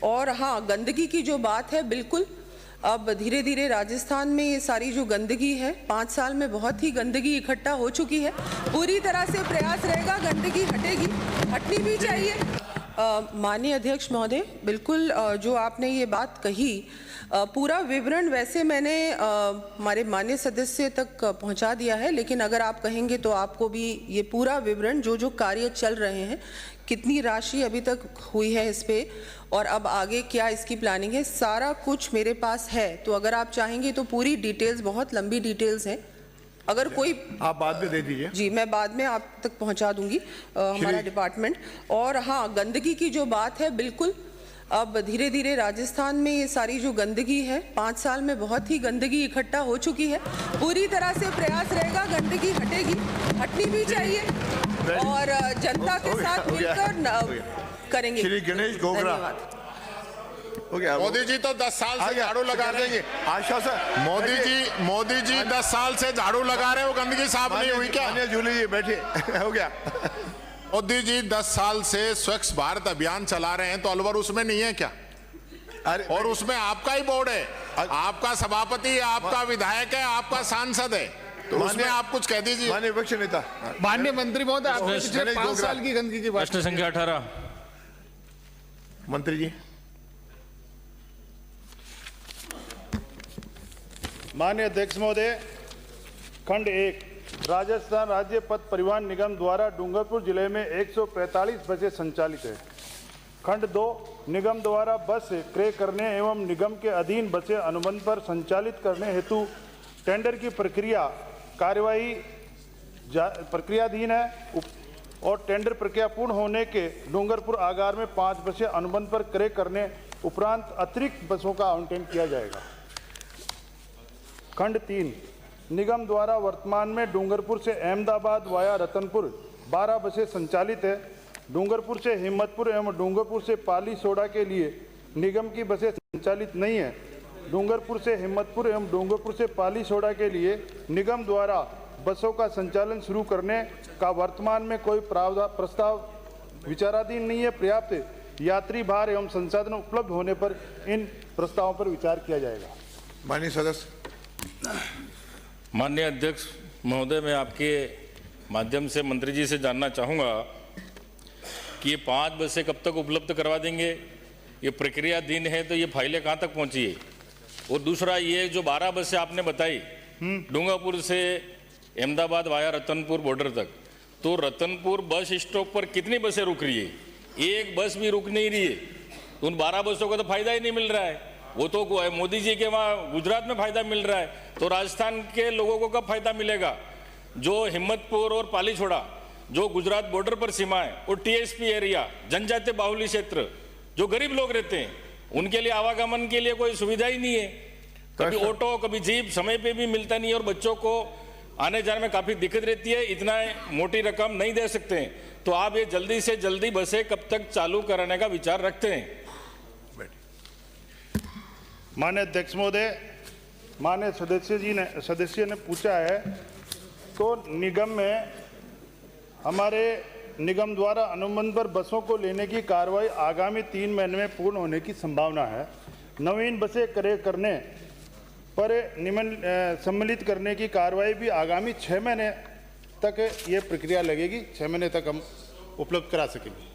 और हाँ, गंदगी की जो बात है, बिल्कुल अब धीरे धीरे राजस्थान में ये सारी जो गंदगी है, 5 साल में बहुत ही गंदगी इकट्ठा हो चुकी है। पूरी तरह से प्रयास रहेगा, गंदगी हटेगी, हटनी भी चाहिए। माननीय अध्यक्ष महोदय, बिल्कुल जो आपने ये बात कही, पूरा विवरण वैसे मैंने हमारे माननीय सदस्य तक पहुंचा दिया है, लेकिन अगर आप कहेंगे तो आपको भी ये पूरा विवरण जो कार्य चल रहे हैं, कितनी राशि अभी तक हुई है इस पे और अब आगे क्या इसकी प्लानिंग है, सारा कुछ मेरे पास है। तो अगर आप चाहेंगे तो पूरी डिटेल्स, बहुत लंबी डिटेल्स हैं, अगर कोई आप बाद में दे दीजिए। जी, मैं बाद में आप तक पहुंचा दूंगी, हमारा डिपार्टमेंट। और हाँ, गंदगी की जो बात है, बिल्कुल अब धीरे धीरे राजस्थान में ये सारी जो गंदगी है, 5 साल में बहुत ही गंदगी इकट्ठा हो चुकी है। पूरी तरह से प्रयास रहेगा, गंदगी हटेगी, हटनी भी चाहिए और जनता के साथ मिलकर करेंगे। श्री गणेश गोगरा। मोदी जी तो 10 साल से झाड़ू लगा रहे हैं। आश्वासन। मोदी जी 10 साल से झाड़ू लगा रहे हैं, वो गंदगी साफ नहीं हुई क्या? जूली जी बैठिए। हो गया। मोदी जी 10 साल से स्वच्छ भारत अभियान चला रहे हैं, तो अलवर उसमें नहीं है क्या? अरे और उसमें आपका ही बोर्ड है, आपका सभापति, आपका विधायक है, आपका सांसद है, तो उसमें आप कुछ कह दीजिए। माननीय विपक्ष नेता, माननीय मंत्री महोदय, आपने पिछले 5 साल की गंदगी की बात। प्रश्न संख्या 18। मंत्री जी। माननीय अध्यक्ष महोदय, खंड 1, राजस्थान राज्य पथ परिवहन निगम द्वारा डूंगरपुर जिले में 145 बसें संचालित है। खंड 2, निगम द्वारा बस क्रय करने एवं निगम के अधीन बसें अनुबंध पर संचालित करने हेतु टेंडर की प्रक्रियाधीन है और टेंडर प्रक्रिया पूर्ण होने के डूंगरपुर आगार में 5 बसें अनुबंध पर क्रय करने उपरांत अतिरिक्त बसों का आवंटन किया जाएगा। खंड 3, निगम द्वारा वर्तमान में डूंगरपुर से अहमदाबाद वाया रतनपुर 12 बसें संचालित है। डूंगरपुर से हिम्मतपुर एवं डूंगरपुर से पाली सोडा के लिए निगम की बसें संचालित नहीं है। डूंगरपुर से हिम्मतपुर एवं डूंगरपुर से पाली सोडा के लिए निगम द्वारा बसों का संचालन शुरू करने का वर्तमान में कोई प्रस्ताव विचाराधीन नहीं है। पर्याप्त यात्री भार एवं संसाधन उपलब्ध होने पर इन प्रस्तावों पर विचार किया जाएगा। माननीय सदस्य। माननीय अध्यक्ष महोदय, मैं आपके माध्यम से मंत्री जी से जानना चाहूँगा कि ये 5 बसें कब तक उपलब्ध करवा देंगे? ये प्रक्रियाधीन है, तो ये फाइलें कहाँ तक पहुँची है? और दूसरा, ये जो 12 बसें आपने बताई डूंगरपुर से अहमदाबाद वाया रतनपुर बॉर्डर तक, तो रतनपुर बस स्टॉप पर कितनी बसें रुक रही है? एक बस भी रुक नहीं रही है, तो उन 12 बसों को तो फायदा ही नहीं मिल रहा है। वो तो मोदी जी के वहाँ गुजरात में फायदा मिल रहा है, तो राजस्थान के लोगों को कब फायदा मिलेगा? जो हिम्मतपुर और पाली छोड़ा, जो गुजरात बॉर्डर पर सीमा है, और टीएसपी एरिया, जनजातीय बाहुल्य क्षेत्र, जो गरीब लोग रहते हैं, उनके लिए आवागमन के लिए कोई सुविधा ही नहीं है। कभी ऑटो, कभी जीप समय पे भी मिलता नहीं है और बच्चों को आने जाने में काफ़ी दिक्कत रहती है। इतना मोटी रकम नहीं दे सकते हैं, तो आप ये जल्दी से जल्दी बसें कब तक चालू कराने का विचार रखते हैं? माननीय अध्यक्ष महोदय, माननीय सदस्य ने पूछा है, तो निगम में हमारे निगम द्वारा अनुबंध पर बसों को लेने की कार्रवाई आगामी 3 महीने में पूर्ण होने की संभावना है। नवीन बसें क्रय करने पर सम्मिलित करने की कार्रवाई भी आगामी 6 महीने तक ये प्रक्रिया लगेगी। 6 महीने तक हम उपलब्ध करा सकेंगे।